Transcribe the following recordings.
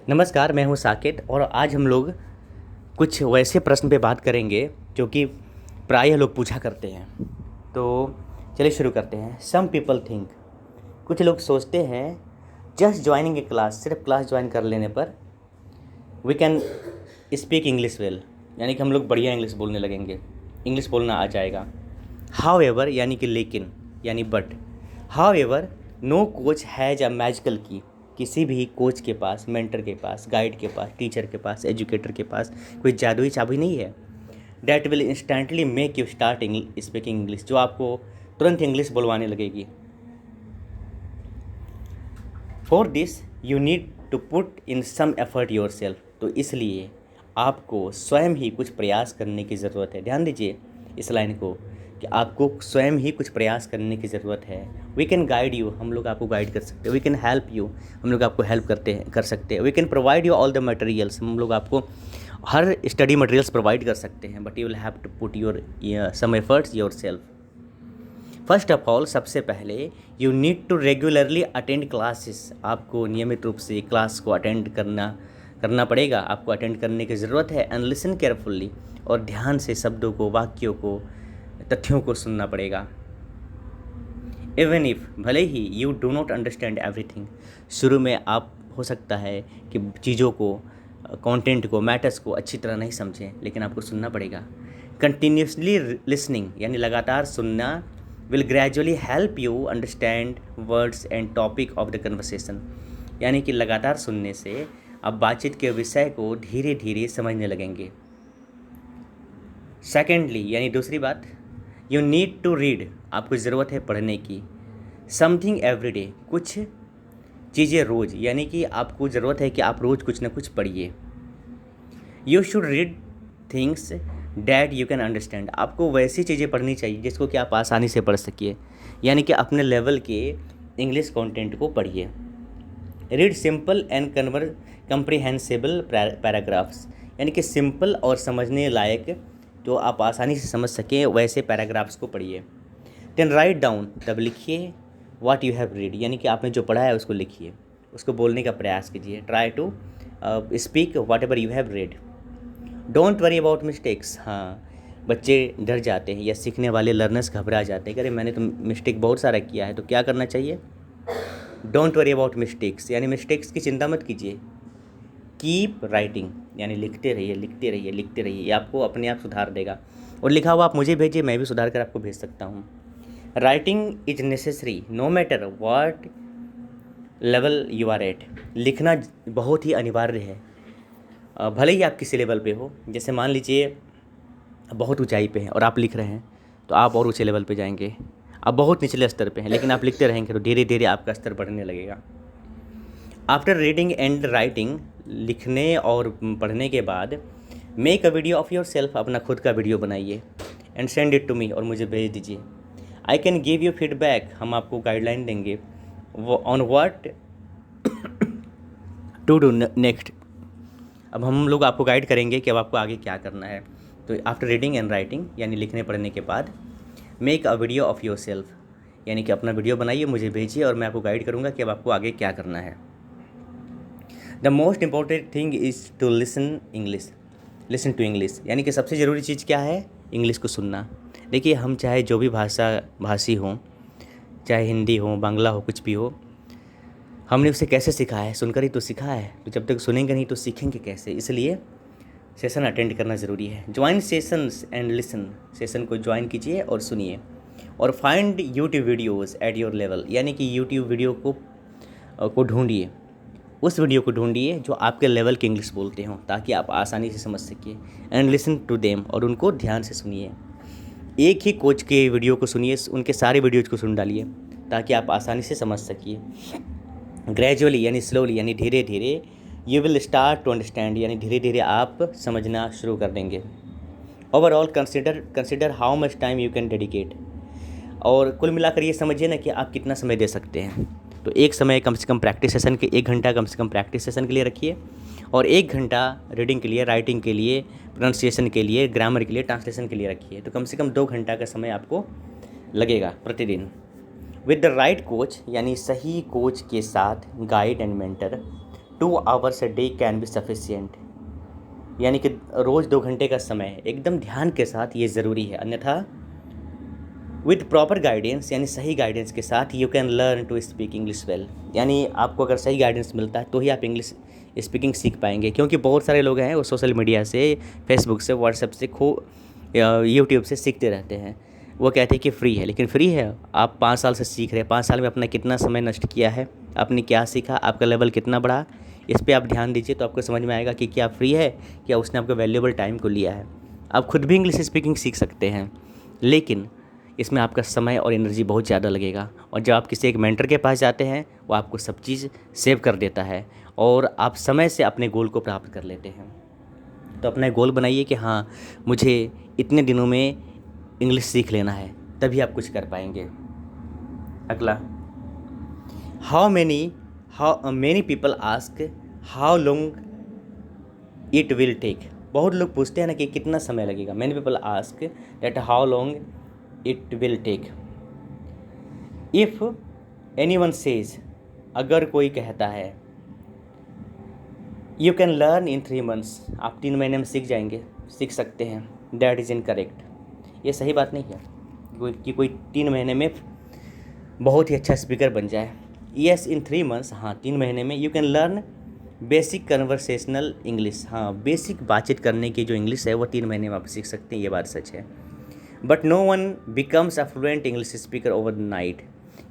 नमस्कार, मैं हूँ साकेत और आज हम लोग कुछ वैसे प्रश्न पे बात करेंगे जो कि प्रायः लोग पूछा करते हैं। तो चलिए शुरू करते हैं। सम पीपल थिंक, कुछ लोग सोचते हैं जस्ट ज्वाइनिंग ए क्लास, सिर्फ क्लास ज्वाइन कर लेने पर we can speak English well, यानी कि हम लोग बढ़िया इंग्लिश बोलने लगेंगे, इंग्लिश बोलना आ जाएगा। हाउ एवर यानी कि लेकिन, यानी but. However no coach has a magical key, किसी भी कोच के पास, मेंटर के पास, गाइड के पास, टीचर के पास, एजुकेटर के पास कोई जादुई चाबी नहीं है that will instantly make you start speaking English, जो आपको तुरंत इंग्लिश बोलवाने लगेगी। For this you need to put in some effort yourself, तो इसलिए आपको स्वयं ही कुछ प्रयास करने की ज़रूरत है। ध्यान दीजिए इस लाइन को कि आपको स्वयं ही कुछ प्रयास करने की ज़रूरत है। वी कैन गाइड यू, हम लोग आपको गाइड कर सकते हैं। वी कैन हेल्प यू, हम लोग आपको हेल्प कर सकते हैं। We can provide you all the materials, हम लोग आपको हर स्टडी मटेरियल्स प्रोवाइड कर सकते हैं। But you will have to put your some efforts yourself. First of all, सबसे पहले you need to regularly attend classes, आपको नियमित रूप से क्लास को अटेंड करना पड़ेगा, आपको अटेंड करने की ज़रूरत है। एंड लिसन केयरफुल्ली, और ध्यान से शब्दों को, वाक्यों को, तथ्यों को सुनना पड़ेगा। इवन इफ, भले ही you do not understand everything, शुरू में आप हो सकता है कि चीज़ों को, कंटेंट को, मैटर्स को अच्छी तरह नहीं समझें, लेकिन आपको सुनना पड़ेगा। कंटिन्यूसली लिसनिंग यानी लगातार सुनना will gradually help you understand words and topic of the conversation, यानी कि लगातार सुनने से आप बातचीत के विषय को धीरे धीरे समझने लगेंगे। सेकेंडली, यानी दूसरी बात, यू नीड टू रीड, आपको ज़रूरत है पढ़ने की। समथिंग एवरी डे, कुछ चीज़ें रोज़, यानी कि आपको ज़रूरत है कि आप रोज़ कुछ ना कुछ पढ़िए। You should read things that you can understand, आपको वैसी चीज़ें पढ़नी चाहिए जिसको कि आप आसानी से पढ़ सकिए, यानी कि अपने लेवल के इंग्लिश कंटेंट को पढ़िए। रीड सिंपल एंड कंप्रीहेंसिबल पैराग्राफ्स, यानी कि सिंपल और समझने लायक, जो आप आसानी से समझ सकें वैसे पैराग्राफ्स को पढ़िए। देन राइट डाउन, तब लिखिए व्हाट यू हैव रीड, यानी कि आपने जो पढ़ा है उसको लिखिए, उसको बोलने का प्रयास कीजिए। Try to speak whatever you have read. Don't worry about mistakes, हाँ, बच्चे डर जाते हैं या सीखने वाले लर्नर्स घबरा जाते हैं कि अरे मैंने तो मिस्टेक बहुत सारा किया है, तो क्या करना चाहिए? डोंट वरी अबाउट मिस्टेक्स, यानी मिस्टेक्स की चिंता मत कीजिए। कीप राइटिंग, यानी लिखते रहिए, लिखते रहिए, लिखते रहिए, ये आपको अपने आप सुधार देगा। और लिखा हुआ आप मुझे भेजिए, मैं भी सुधार कर आपको भेज सकता हूँ। Writing is necessary no matter what level you are at, लिखना बहुत ही अनिवार्य है, भले ही आप किसी लेवल पे हो। जैसे मान लीजिए बहुत ऊंचाई पे हैं और आप लिख रहे हैं, तो आप और ऊंचे लेवल पे जाएंगे। आप बहुत निचले स्तर पे हैं, लेकिन आप लिखते रहेंगे तो धीरे धीरे आपका स्तर बढ़ने लगेगा। आफ्टर रीडिंग एंड राइटिंग, लिखने और पढ़ने के बाद, make a video of yourself, अपना खुद का वीडियो बनाइए। And send it to me, और मुझे भेज दीजिए। I can give you feedback, हम आपको गाइडलाइन देंगे on what to do next, अब हम लोग आपको गाइड करेंगे कि अब आपको आगे क्या करना है। तो आफ्टर रीडिंग एंड राइटिंग, यानी लिखने पढ़ने के बाद, make a video of your self, यानी कि अपना वीडियो बनाइए, मुझे भेजिए और मैं आपको गाइड करूँगा कि अब आपको आगे क्या करना है। The most important thing is to listen to English, यानी कि सबसे ज़रूरी चीज़ क्या है? इंग्लिश को सुनना। देखिए, हम चाहे जो भी भाषी हों, चाहे हिंदी हो, बांग्ला हो, कुछ भी हो, हमने उसे कैसे सीखा है? सुनकर ही तो सीखा है। तो जब तक सुनेंगे नहीं तो सीखेंगे कैसे? इसलिए सेशन अटेंड करना ज़रूरी है। Join sessions and listen, session को ज्वाइन कीजिए और सुनिए। और find YouTube videos at your level, यानी कि यूट्यूब वीडियो को ढूंढिए, उस वीडियो को ढूंढिए जो आपके लेवल के इंग्लिश बोलते हों, ताकि आप आसानी से समझ सकिए। एंड लिसन टू देम, और उनको ध्यान से सुनिए। एक ही कोच के वीडियो को सुनिए, उनके सारे वीडियोज़ को सुन डालिए, ताकि आप आसानी से समझ सकिए। ग्रेजुअली, यानी स्लोली, यानी धीरे धीरे, you will start to understand, यानी धीरे धीरे आप समझना शुरू कर देंगे। Overall consider how much time you can dedicate, और कुल मिलाकर ये समझिए ना कि आप कितना समय दे सकते हैं। तो एक समय कम से कम प्रैक्टिस सेशन के, 1 घंटा कम से कम प्रैक्टिस सेशन के लिए रखिए, और 1 घंटा रीडिंग के लिए, राइटिंग के लिए, प्रोनाउंसिएशन के लिए, ग्रामर के लिए, ट्रांसलेशन के लिए रखिए। तो कम से कम 2 घंटा का समय आपको लगेगा प्रतिदिन। विद द राइट कोच, यानी सही कोच के साथ, guide and mentor, 2 hours a day can be sufficient, यानी कि रोज़ 2 घंटे का समय एकदम ध्यान के साथ ये ज़रूरी है, अन्यथा विथ प्रॉपर गाइडेंस यानी सही गाइडेंस के साथ you can learn to speak English well, यानी आपको अगर सही गाइडेंस मिलता है तो ही आप इंग्लिश स्पीकिंग सीख पाएंगे। क्योंकि बहुत सारे लोग हैं वो सोशल मीडिया से, फेसबुक से, व्हाट्सएप से, यूट्यूब से सीखते रहते हैं। वो कहते हैं कि फ्री है, लेकिन फ्री है? आप 5 साल से सीख रहे हैं, 5 साल में अपना कितना समय नष्ट किया है, आपने क्या सीखा, आपका लेवल कितना बढ़ा, इस पे आप ध्यान दीजिए तो आपको समझ में आएगा कि क्या फ्री है, क्या उसने आपके वैल्यूएबल टाइम को लिया है। आप खुद भी इंग्लिश स्पीकिंग सीख सकते हैं, लेकिन इसमें आपका समय और एनर्जी बहुत ज़्यादा लगेगा। और जब आप किसी एक मेंटर के पास जाते हैं, वो आपको सब चीज़ सेव कर देता है और आप समय से अपने गोल को प्राप्त कर लेते हैं। तो अपना गोल बनाइए कि हाँ, मुझे इतने दिनों में इंग्लिश सीख लेना है, तभी आप कुछ कर पाएंगे। अगला, how many people ask how long it will take. बहुत लोग पूछते हैं ना कि कितना समय लगेगा। Many people ask that how long it will take. If anyone says, अगर कोई कहता है you can learn in 3 months, आप 3 महीने में सीख सकते हैं, दैट इज़ इनकरेक्ट। ये सही बात नहीं है कि कोई 3 महीने में बहुत ही अच्छा स्पीकर बन जाए। येस इन 3 months, हाँ 3 महीने में you can learn basic conversational English, हाँ बेसिक बातचीत करने की जो इंग्लिश है वो 3 महीने में आप सीख सकते हैं, ये बात सच है। But no one becomes a fluent English speaker overnight,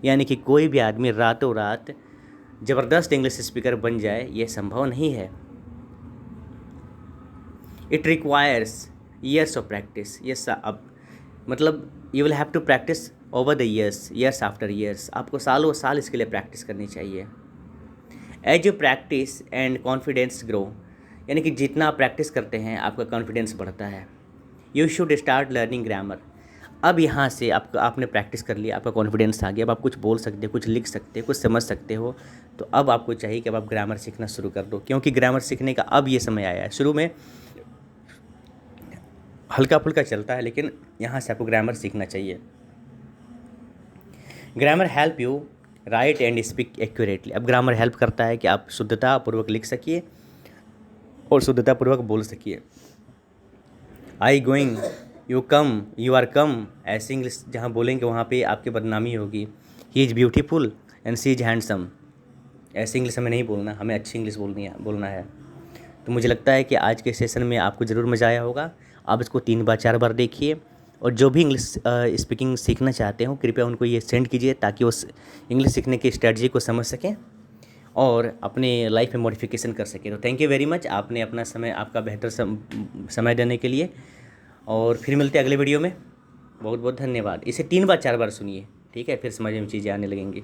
यानी कि कोई भी आदमी रातों रात ज़बरदस्त इंग्लिश स्पीकर बन जाए, ये संभव नहीं है। It requires years of practice, yes अब मतलब you will have to practice over the years after years, आपको सालों साल इसके लिए प्रैक्टिस करनी चाहिए। As you practice and confidence grow, यानी कि जितना आप प्रैक्टिस करते हैं आपका कॉन्फिडेंस बढ़ता है। You should start learning grammar, अब यहाँ से आपने प्रैक्टिस कर लिया, आपका कॉन्फिडेंस आ गया, अब आप कुछ बोल सकते हो, कुछ लिख सकते हो, कुछ समझ सकते हो, तो अब आपको चाहिए कि अब आप ग्रामर सीखना शुरू कर दो, क्योंकि ग्रामर सीखने का अब ये समय आया है। शुरू में हल्का फुल्का चलता है, लेकिन यहाँ से आपको ग्रामर सीखना चाहिए। Grammar help you right and speak accurately, अब ग्रामर हेल्प करता है कि आप शुद्धतापूर्वक लिख सकिए और शुद्धतापूर्वक बोल सकिए। I going, you come, you are come, ऐसी इंग्लिश जहाँ बोलेंगे वहाँ पे आपकी बदनामी होगी। He is beautiful and she is handsome, ऐसी इंग्लिश हमें नहीं बोलना, हमें अच्छी इंग्लिश बोलना है। तो मुझे लगता है कि आज के सेशन में आपको ज़रूर मज़ा आया होगा। आप इसको 3 बार 4 बार देखिए, और जो भी इंग्लिश स्पीकिंग सीखना चाहते हो कृपया उनको ये सेंड कीजिए, ताकि वो इंग्लिश सीखने की स्ट्रेटजी को समझ सकें और अपने लाइफ में मॉडिफिकेशन कर सकें। तो थैंक यू वेरी मच, आपने अपना समय, आपका बेहतर समय देने के लिए, और फिर मिलते हैं अगले वीडियो में। बहुत बहुत धन्यवाद। इसे 3 बार 4 बार सुनिए, ठीक है, फिर समझ में चीज़ें आने लगेंगी।